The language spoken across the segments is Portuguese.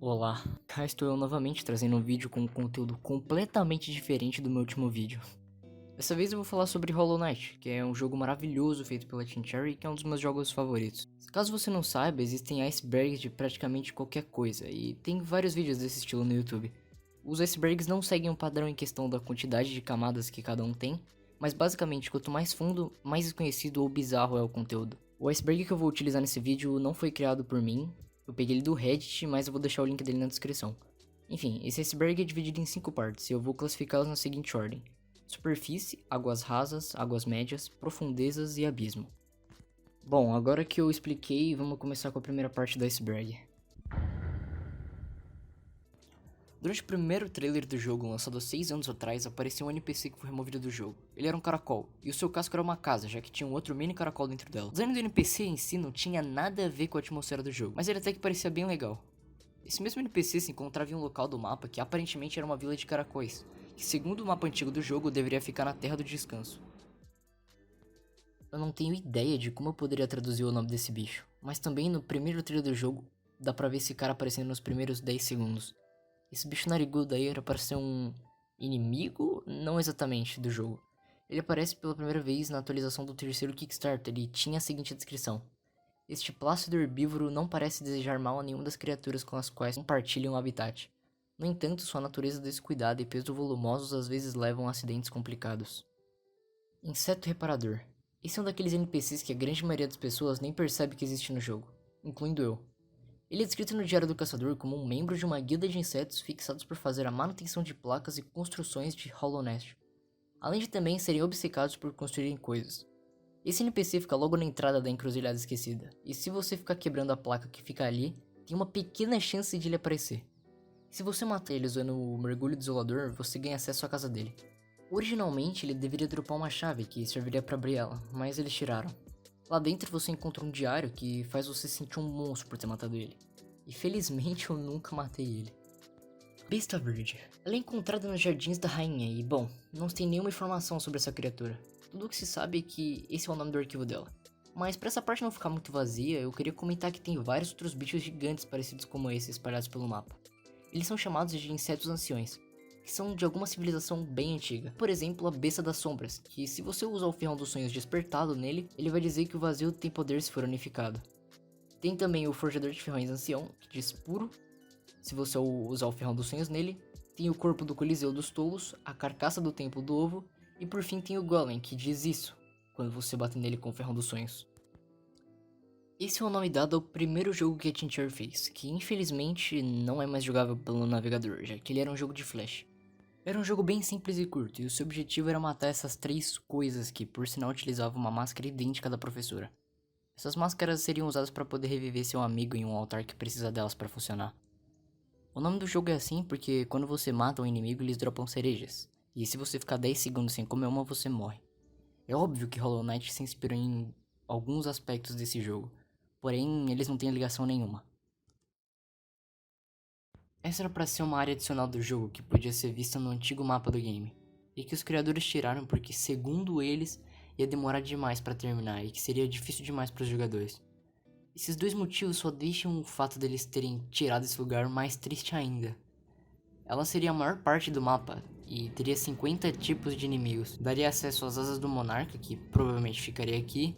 Olá, cá estou eu novamente trazendo um vídeo com um conteúdo completamente diferente do meu último vídeo. Dessa vez eu vou falar sobre Hollow Knight, que é um jogo maravilhoso feito pela Team Cherry, que é um dos meus jogos favoritos. Caso você não saiba, existem icebergs de praticamente qualquer coisa, e tem vários vídeos desse estilo no YouTube. Os icebergs não seguem um padrão em questão da quantidade de camadas que cada um tem, mas basicamente quanto mais fundo, mais desconhecido ou bizarro é o conteúdo. O iceberg que eu vou utilizar nesse vídeo não foi criado por mim, eu peguei ele do Reddit, mas eu vou deixar o link dele na descrição. Enfim, esse iceberg é dividido em 5 partes e eu vou classificá-los na seguinte ordem: superfície, águas rasas, águas médias, profundezas e abismo. Bom, agora que eu expliquei, vamos começar com a primeira parte do iceberg. Durante o primeiro trailer do jogo, lançado há 6 anos atrás, apareceu um NPC que foi removido do jogo. Ele era um caracol, e o seu casco era uma casa, já que tinha um outro mini caracol dentro dela. O design do NPC em si não tinha nada a ver com a atmosfera do jogo, mas ele até que parecia bem legal. Esse mesmo NPC se encontrava em um local do mapa que aparentemente era uma vila de caracóis, que segundo o mapa antigo do jogo deveria ficar na Terra do Descanso. Eu não tenho ideia de como eu poderia traduzir o nome desse bicho, mas também no primeiro trailer do jogo dá pra ver esse cara aparecendo nos primeiros 10 segundos. Esse bicho narigudo aí era para ser um inimigo? Não exatamente, do jogo. Ele aparece pela primeira vez na atualização do terceiro Kickstarter e tinha a seguinte descrição: este plácido herbívoro não parece desejar mal a nenhuma das criaturas com as quais compartilham o habitat. No entanto, sua natureza descuidada e peso volumosos às vezes levam a acidentes complicados. Inseto reparador. Esse é um daqueles NPCs que a grande maioria das pessoas nem percebe que existe no jogo, incluindo eu. Ele é descrito no Diário do Caçador como um membro de uma guilda de insetos fixados por fazer a manutenção de placas e construções de Hollow Knight, além de também serem obcecados por construírem coisas. Esse NPC fica logo na entrada da encruzilhada esquecida, e se você ficar quebrando a placa que fica ali, tem uma pequena chance de ele aparecer. Se você matar ele usando o mergulho desolador, você ganha acesso à casa dele. Originalmente ele deveria dropar uma chave que serviria para abrir ela, mas eles tiraram. Lá dentro você encontra um diário que faz você sentir um monstro por ter matado ele. E felizmente eu nunca matei ele. Besta Verde. Ela é encontrada nos jardins da rainha e, bom, não se tem nenhuma informação sobre essa criatura. Tudo o que se sabe é que esse é o nome do arquivo dela. Mas pra essa parte não ficar muito vazia, eu queria comentar que tem vários outros bichos gigantes parecidos como esse espalhados pelo mapa. Eles são chamados de insetos anciões, que são de alguma civilização bem antiga. Por exemplo, a Besta das Sombras, que se você usar o Ferrão dos Sonhos despertado nele, ele vai dizer que o vazio tem poder se for unificado. Tem também o Forjador de Ferrões Ancião, que diz puro, se você usar o Ferrão dos Sonhos nele. Tem o Corpo do Coliseu dos Tolos, a Carcaça do Templo do Ovo, e por fim tem o Golem, que diz isso, quando você bate nele com o Ferrão dos Sonhos. Esse é o nome dado ao primeiro jogo que a Team Cherry fez, que infelizmente não é mais jogável pelo navegador, já que ele era um jogo de flash. Era um jogo bem simples e curto, e o seu objetivo era matar essas 3 coisas que por sinal utilizavam uma máscara idêntica da professora. Essas máscaras seriam usadas para poder reviver seu amigo em um altar que precisa delas para funcionar. O nome do jogo é assim porque quando você mata um inimigo eles dropam cerejas, e se você ficar 10 segundos sem comer uma você morre. É óbvio que Hollow Knight se inspirou em alguns aspectos desse jogo, porém eles não têm ligação nenhuma. Essa era para ser uma área adicional do jogo que podia ser vista no antigo mapa do game, e que os criadores tiraram porque, segundo eles, ia demorar demais para terminar e que seria difícil demais para os jogadores. Esses dois motivos só deixam o fato deles terem tirado esse lugar mais triste ainda. Ela seria a maior parte do mapa e teria 50 tipos de inimigos, daria acesso às asas do monarca, que provavelmente ficaria aqui,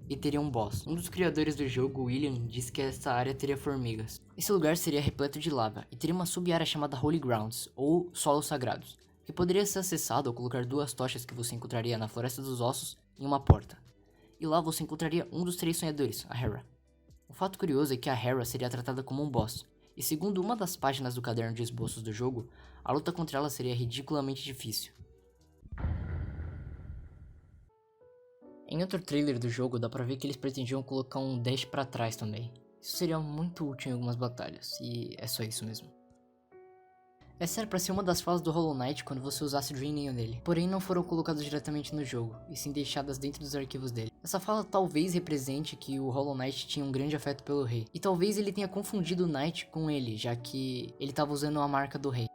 e teria um boss. Um dos criadores do jogo, William, disse que essa área teria formigas. Esse lugar seria repleto de lava e teria uma sub-área chamada Holy Grounds, ou Solos Sagrados, que poderia ser acessado ao colocar 2 tochas que você encontraria na Floresta dos Ossos em uma porta. E lá você encontraria um dos 3 sonhadores, a Hera. O fato curioso é que a Hera seria tratada como um boss, e segundo uma das páginas do caderno de esboços do jogo, a luta contra ela seria ridiculamente difícil. Em outro trailer do jogo dá pra ver que eles pretendiam colocar um dash pra trás também. Isso seria muito útil em algumas batalhas, e é só isso mesmo. Essa era pra ser uma das falas do Hollow Knight quando você usasse o Dream Nail nele, porém não foram colocadas diretamente no jogo, e sim deixadas dentro dos arquivos dele. Essa fala talvez represente que o Hollow Knight tinha um grande afeto pelo rei, e talvez ele tenha confundido o Knight com ele, já que ele estava usando a marca do rei.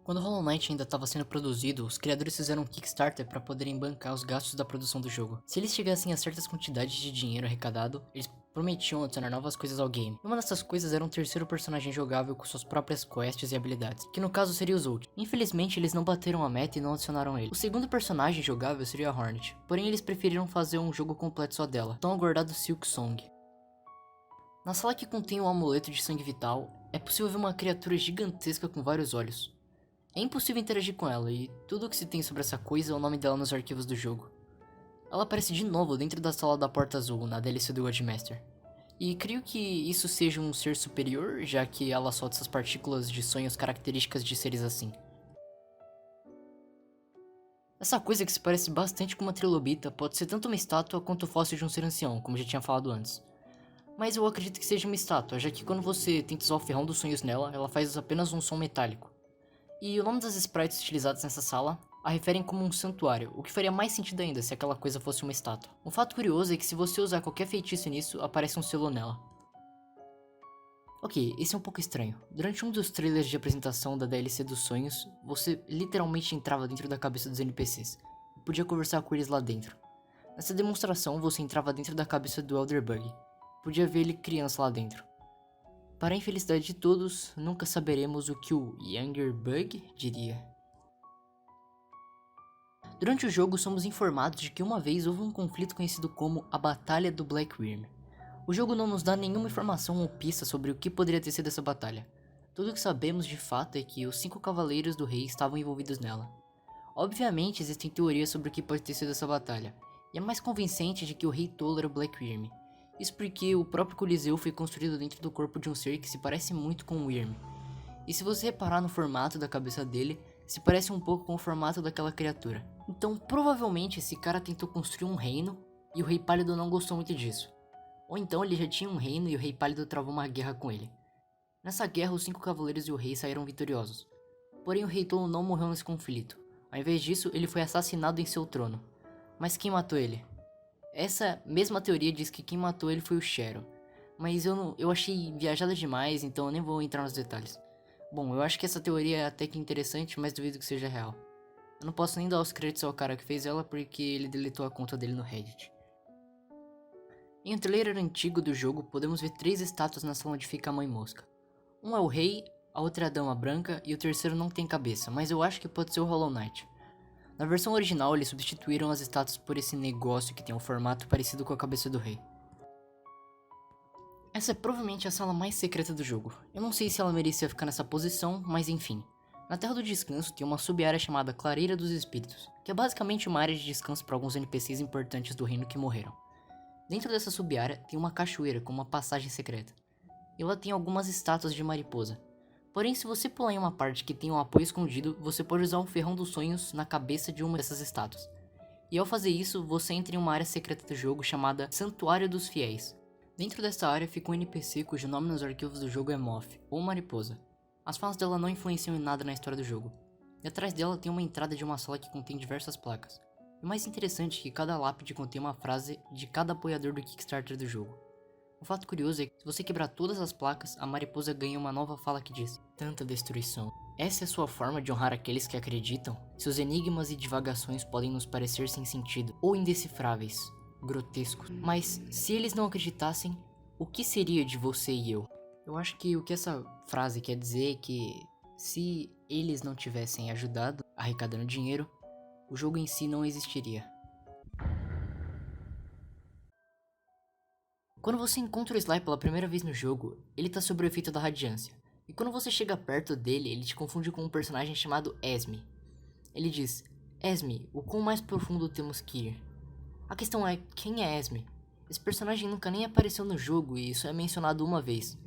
Quando Hollow Knight ainda estava sendo produzido, os criadores fizeram um Kickstarter para poderem bancar os gastos da produção do jogo. Se eles chegassem a certas quantidades de dinheiro arrecadado, eles prometiam adicionar novas coisas ao game. Uma dessas coisas era um terceiro personagem jogável com suas próprias quests e habilidades, que no caso seria o Zolt. Infelizmente eles não bateram a meta e não adicionaram ele. O segundo personagem jogável seria a Hornet, porém eles preferiram fazer um jogo completo só dela, tão aguardado Silk Song. Na sala que contém o amuleto de sangue vital, é possível ver uma criatura gigantesca com vários olhos. É impossível interagir com ela e tudo o que se tem sobre essa coisa é o nome dela nos arquivos do jogo. Ela aparece de novo dentro da sala da Porta Azul, na DLC do Godmaster. E creio que isso seja um ser superior, já que ela solta essas partículas de sonhos características de seres assim. Essa coisa que se parece bastante com uma trilobita pode ser tanto uma estátua quanto o fóssil de um ser ancião, como já tinha falado antes. Mas eu acredito que seja uma estátua, já que quando você tenta usar o ferrão dos sonhos nela, ela faz apenas um som metálico. E o nome das sprites utilizadas nessa sala a referem como um santuário, o que faria mais sentido ainda se aquela coisa fosse uma estátua. Um fato curioso é que se você usar qualquer feitiço nisso, aparece um selo nela. Ok, esse é um pouco estranho. Durante um dos trailers de apresentação da DLC dos sonhos, você literalmente entrava dentro da cabeça dos NPCs e podia conversar com eles lá dentro. Nessa demonstração, você entrava dentro da cabeça do Elder Bug. Podia ver ele criança lá dentro. Para a infelicidade de todos, nunca saberemos o que o Younger Bug diria. Durante o jogo, somos informados de que uma vez houve um conflito conhecido como a Batalha do Black Wyrm. O jogo não nos dá nenhuma informação ou pista sobre o que poderia ter sido essa batalha. Tudo o que sabemos de fato é que os 5 cavaleiros do rei estavam envolvidos nela. Obviamente existem teorias sobre o que pode ter sido essa batalha, e é mais convincente de que o rei tolo era o Black Wyrm. Isso porque o próprio Coliseu foi construído dentro do corpo de um ser que se parece muito com o Wyrm. E se você reparar no formato da cabeça dele, se parece um pouco com o formato daquela criatura. Então provavelmente esse cara tentou construir um reino e o Rei Pálido não gostou muito disso. Ou então ele já tinha um reino e o Rei Pálido travou uma guerra com ele. Nessa guerra os 5 cavaleiros e o rei saíram vitoriosos. Porém o Rei Tolo não morreu nesse conflito. Ao invés disso ele foi assassinado em seu trono. Mas quem matou ele? Essa mesma teoria diz que quem matou ele foi o Shadow. Mas eu achei viajada demais, então eu nem vou entrar nos detalhes. Bom, eu acho que essa teoria é até que interessante, mas duvido que seja real. Eu não posso nem dar os créditos ao cara que fez ela porque ele deletou a conta dele no Reddit. Em um trailer antigo do jogo, podemos ver 3 estátuas na sala onde fica a Mãe Mosca. Um é o rei, a outra é a Dama Branca e o terceiro não tem cabeça, mas eu acho que pode ser o Hollow Knight. Na versão original, eles substituíram as estátuas por esse negócio que tem um formato parecido com a cabeça do rei. Essa é provavelmente a sala mais secreta do jogo. Eu não sei se ela merecia ficar nessa posição, mas enfim. Na Terra do Descanso tem uma sub-área chamada Clareira dos Espíritos, que é basicamente uma área de descanso para alguns NPCs importantes do reino que morreram. Dentro dessa sub-área tem uma cachoeira com uma passagem secreta. E ela tem algumas estátuas de mariposa. Porém, se você pular em uma parte que tem um apoio escondido, você pode usar um ferrão dos sonhos na cabeça de uma dessas estátuas. E ao fazer isso, você entra em uma área secreta do jogo chamada Santuário dos Fiéis. Dentro dessa área fica um NPC cujo nome nos arquivos do jogo é Moth, ou Mariposa. As falas dela não influenciam em nada na história do jogo. E atrás dela tem uma entrada de uma sala que contém diversas placas. E o mais interessante é que cada lápide contém uma frase de cada apoiador do Kickstarter do jogo. Um fato curioso é que se você quebrar todas as placas, a mariposa ganha uma nova fala que diz: tanta destruição. Essa é a sua forma de honrar aqueles que acreditam? Seus enigmas e divagações podem nos parecer sem sentido, ou indecifráveis, grotescos. Mas, se eles não acreditassem, o que seria de você e eu? Eu acho que o que essa frase quer dizer é que, se eles não tivessem ajudado arrecadando dinheiro, o jogo em si não existiria. Quando você encontra o Sly pela primeira vez no jogo, ele tá sob o efeito da radiância. E quando você chega perto dele, ele te confunde com um personagem chamado Esme. Ele diz: Esme, o quão mais profundo temos que ir? A questão é, quem é Esme? Esse personagem nunca nem apareceu no jogo e isso é mencionado uma vez.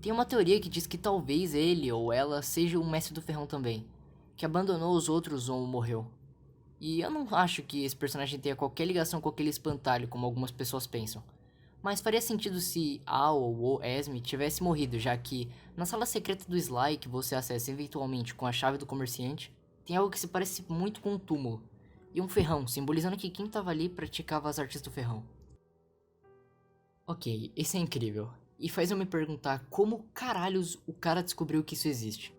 Tem uma teoria que diz que talvez ele ou ela seja o mestre do ferrão também, que abandonou os outros ou morreu. E eu não acho que esse personagem tenha qualquer ligação com aquele espantalho como algumas pessoas pensam. Mas faria sentido se a ou o Esme tivesse morrido, já que na sala secreta do Sly, que você acessa eventualmente com a chave do comerciante, tem algo que se parece muito com um túmulo, e um ferrão, simbolizando que quem estava ali praticava as artes do ferrão. Ok, isso é incrível, e faz eu me perguntar como caralhos o cara descobriu que isso existe.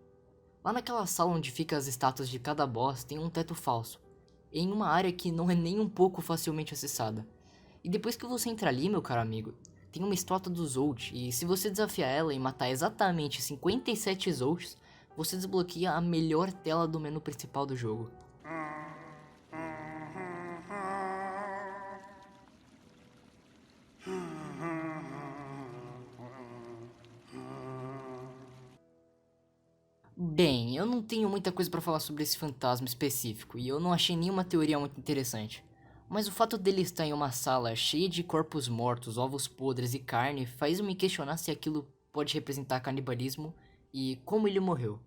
Lá naquela sala onde ficam as estátuas de cada boss tem um teto falso, em uma área que não é nem um pouco facilmente acessada. E depois que você entra ali, meu caro amigo, tem uma estátua do Zolt, e se você desafiar ela e matar exatamente 57 Zolts, você desbloqueia a melhor tela do menu principal do jogo. Bem, eu não tenho muita coisa pra falar sobre esse fantasma específico, e eu não achei nenhuma teoria muito interessante. Mas o fato dele estar em uma sala cheia de corpos mortos, ovos podres e carne faz me questionar se aquilo pode representar canibalismo e como ele morreu.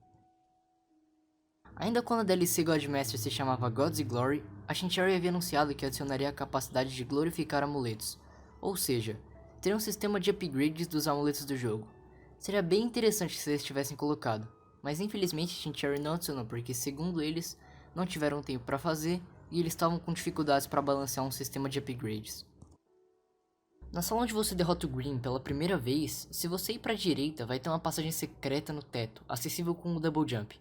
Ainda quando a DLC Godmaster se chamava Gods e Glory, a Shinchery havia anunciado que adicionaria a capacidade de glorificar amuletos, ou seja, teria um sistema de upgrades dos amuletos do jogo. Seria bem interessante se eles tivessem colocado, mas infelizmente Shinchery não adicionou porque, segundo eles, não tiveram tempo para fazer e eles estavam com dificuldades para balancear um sistema de upgrades. Na sala onde você derrota o Green pela primeira vez, se você ir para a direita vai ter uma passagem secreta no teto, acessível com o Double Jump.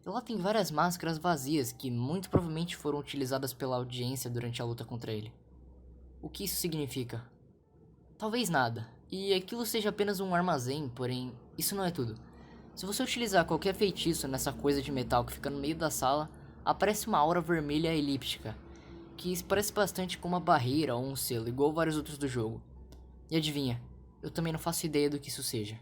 E lá tem várias máscaras vazias que muito provavelmente foram utilizadas pela audiência durante a luta contra ele. O que isso significa? Talvez nada, e aquilo seja apenas um armazém, porém, isso não é tudo. Se você utilizar qualquer feitiço nessa coisa de metal que fica no meio da sala, aparece uma aura vermelha elíptica, que se parece bastante com uma barreira ou um selo, igual vários outros do jogo. E adivinha, eu também não faço ideia do que isso seja.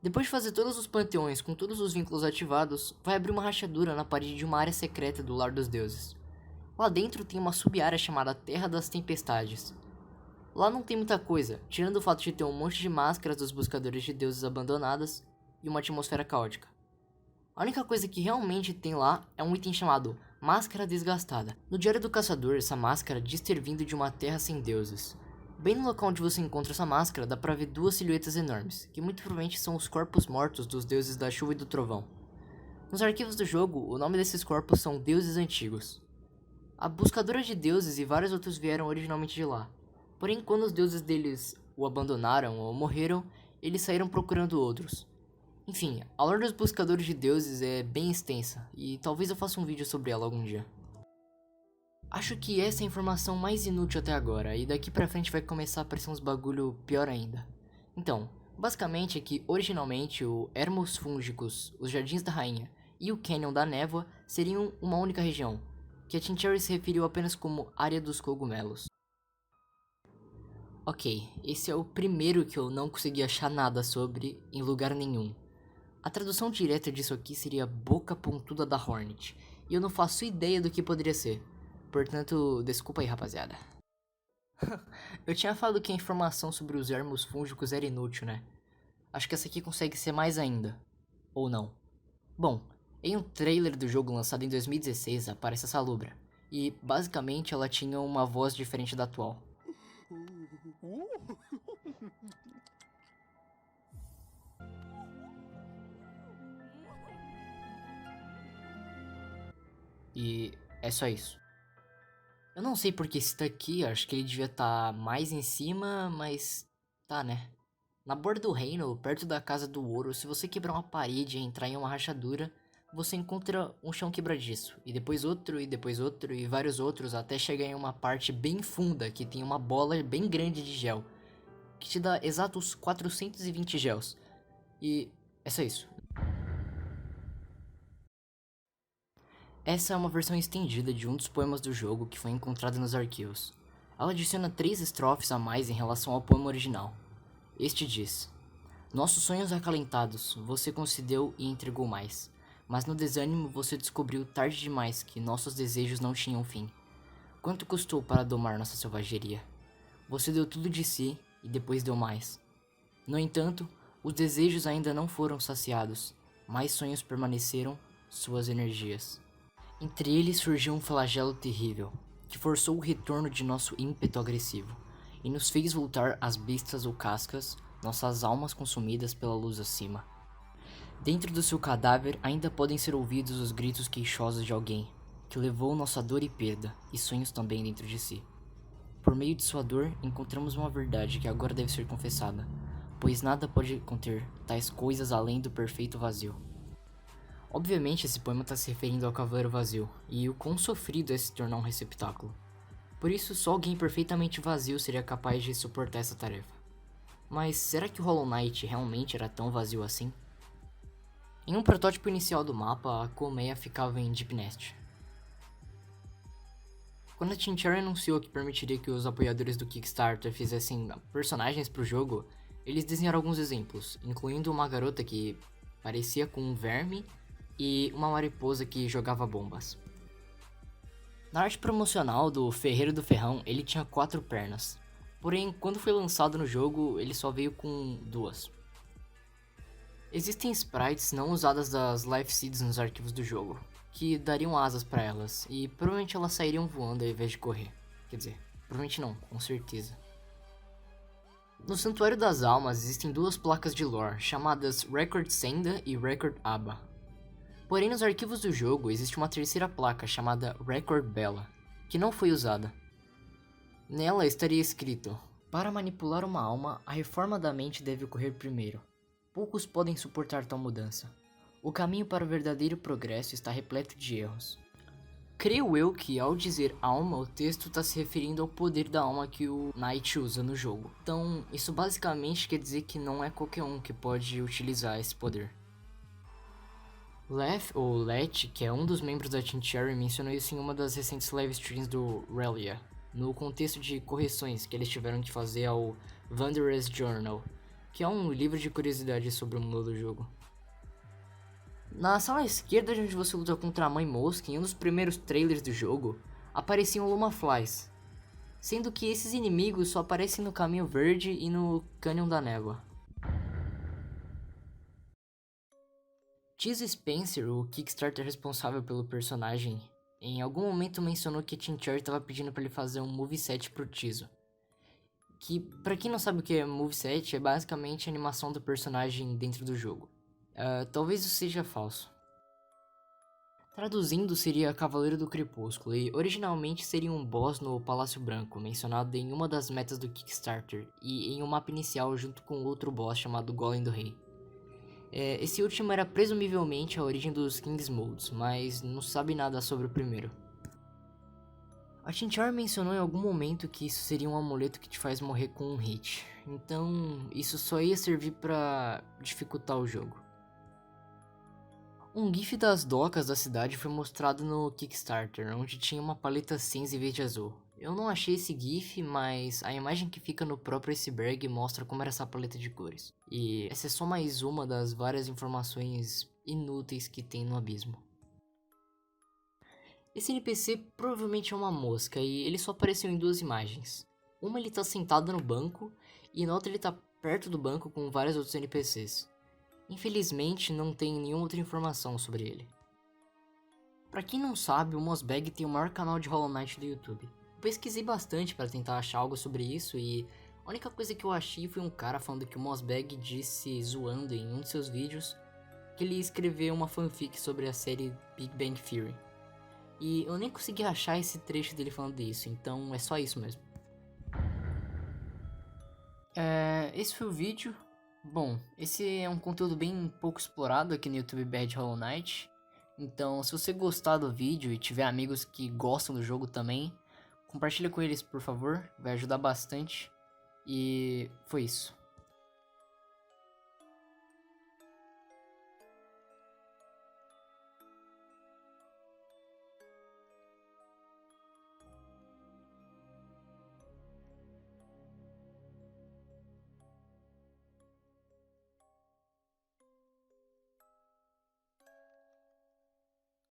Depois de fazer todos os panteões com todos os vínculos ativados, vai abrir uma rachadura na parede de uma área secreta do Lar dos Deuses. Lá dentro tem uma sub-área chamada Terra das Tempestades. Lá não tem muita coisa, tirando o fato de ter um monte de máscaras dos buscadores de deuses abandonadas e uma atmosfera caótica. A única coisa que realmente tem lá é um item chamado Máscara Desgastada. No Diário do Caçador, essa máscara diz ter vindo de uma terra sem deuses. Bem no local onde você encontra essa máscara, dá pra ver duas silhuetas enormes, que muito provavelmente são os corpos mortos dos deuses da chuva e do trovão. Nos arquivos do jogo, o nome desses corpos são Deuses Antigos. A Buscadora de Deuses e vários outros vieram originalmente de lá. Porém, quando os deuses deles o abandonaram ou morreram, eles saíram procurando outros. Enfim, a lore dos Buscadores de Deuses é bem extensa, e talvez eu faça um vídeo sobre ela algum dia. Acho que essa é a informação mais inútil até agora, e daqui pra frente vai começar a aparecer uns bagulho pior ainda. Então, basicamente é que originalmente o Hermos Fúngicos, os Jardins da Rainha e o Canyon da Névoa seriam uma única região, que a Shinchery se referiu apenas como Área dos Cogumelos. Ok, esse é o primeiro que eu não consegui achar nada sobre em lugar nenhum. A tradução direta disso aqui seria Boca Pontuda da Hornet, e eu não faço ideia do que poderia ser. Portanto, desculpa aí, rapaziada. Eu tinha falado que a informação sobre os ermos fúngicos era inútil, né? Acho que essa aqui consegue ser mais ainda. Ou não. Bom, em um trailer do jogo lançado em 2016 aparece a Salubra, e basicamente ela tinha uma voz diferente da atual. E é só isso. Eu não sei porque esse daqui, acho que ele devia estar mais em cima, mas tá, né? Na borda do reino, perto da Casa do Ouro, se você quebrar uma parede e entrar em uma rachadura, você encontra um chão quebradiço, e depois outro, e vários outros, até chegar em uma parte bem funda, que tem uma bola bem grande de gel, que te dá exatos 420 gels. E é só isso. Essa é uma versão estendida de um dos poemas do jogo que foi encontrado nos arquivos. Ela adiciona 3 estrofes a mais em relação ao poema original. Este diz: Nossos sonhos acalentados, você concedeu e entregou mais. Mas no desânimo você descobriu tarde demais que nossos desejos não tinham fim. Quanto custou para domar nossa selvageria? Você deu tudo de si e depois deu mais. No entanto, os desejos ainda não foram saciados. Mais sonhos permaneceram, suas energias. Entre eles surgiu um flagelo terrível, que forçou o retorno de nosso ímpeto agressivo, e nos fez voltar às bestas ou cascas, nossas almas consumidas pela luz acima. Dentro do seu cadáver ainda podem ser ouvidos os gritos queixosos de alguém, que levou nossa dor e perda, e sonhos também dentro de si. Por meio de sua dor, encontramos uma verdade que agora deve ser confessada, pois nada pode conter tais coisas além do perfeito vazio. Obviamente esse poema está se referindo ao Cavaleiro Vazio, e o quão sofrido é se tornar um receptáculo. Por isso, só alguém perfeitamente vazio seria capaz de suportar essa tarefa. Mas será que o Hollow Knight realmente era tão vazio assim? Em um protótipo inicial do mapa, a colmeia ficava em Deep Nest. Quando a Team Cherry anunciou que permitiria que os apoiadores do Kickstarter fizessem personagens para o jogo, eles desenharam alguns exemplos, incluindo uma garota que parecia com um verme e uma mariposa que jogava bombas. Na arte promocional do Ferreiro do Ferrão, ele tinha 4 pernas, porém quando foi lançado no jogo, ele só veio com 2. Existem sprites não usadas das Life Seeds nos arquivos do jogo, que dariam asas para elas, e provavelmente elas sairiam voando ao invés de correr. Quer dizer, provavelmente não, com certeza. No Santuário das Almas existem 2 placas de lore, chamadas Record Senda e Record Abba. Porém, nos arquivos do jogo existe uma terceira placa chamada Record Bella, que não foi usada. Nela estaria escrito: para manipular uma alma, a reforma da mente deve ocorrer primeiro. Poucos podem suportar tal mudança. O caminho para o verdadeiro progresso está repleto de erros. Creio eu que ao dizer alma, o texto está se referindo ao poder da alma que o Knight usa no jogo. Então, isso basicamente quer dizer que não é qualquer um que pode utilizar esse poder. Leth, ou Let, que é um dos membros da Team Cherry, mencionou isso em uma das recentes live streams do Relia, no contexto de correções que eles tiveram que fazer ao Wanderer's Journal, que é um livro de curiosidade sobre o mundo do jogo. Na sala esquerda, onde você luta contra a Mãe Mosca, em um dos primeiros trailers do jogo, apareciam Luma Flies, sendo que esses inimigos só aparecem no Caminho Verde e no Cânion da Névoa. Cheese Spencer, o Kickstarter responsável pelo personagem, em algum momento mencionou que a Team Cherry estava pedindo para ele fazer um moveset pro Tizo. Que, pra quem não sabe o que é moveset, é basicamente a animação do personagem dentro do jogo. Talvez isso seja falso. Traduzindo, seria Cavaleiro do Crepúsculo, e originalmente seria um boss no Palácio Branco, mencionado em uma das metas do Kickstarter, e em um mapa inicial junto com outro boss chamado Golem do Rei. Esse último era presumivelmente a origem dos King's Modes, mas não se sabe nada sobre o primeiro. A Team Cherry mencionou em algum momento que isso seria um amuleto que te faz morrer com um hit, então isso só ia servir pra dificultar o jogo. Um gif das docas da cidade foi mostrado no Kickstarter, onde tinha uma paleta cinza e verde azul. Eu não achei esse gif, mas a imagem que fica no próprio iceberg mostra como era essa paleta de cores. E essa é só mais uma das várias informações inúteis que tem no abismo. Esse NPC provavelmente é uma mosca e ele só apareceu em 2 imagens. Uma ele tá sentado no banco e na outra ele tá perto do banco com vários outros NPCs. Infelizmente não tem nenhuma outra informação sobre ele. Pra quem não sabe, o Mosbag tem o maior canal de Hollow Knight do YouTube. Eu pesquisei bastante para tentar achar algo sobre isso e a única coisa que eu achei foi um cara falando que o Mosbag disse, zoando em um de seus vídeos, que ele escreveu uma fanfic sobre a série Big Bang Theory. E eu nem consegui achar esse trecho dele falando isso, então é só isso mesmo. Esse foi o vídeo. Bom, esse é um conteúdo bem pouco explorado aqui no YouTube BR Hollow Knight. Então, se você gostar do vídeo e tiver amigos que gostam do jogo também, compartilha com eles, por favor, vai ajudar bastante. E foi isso.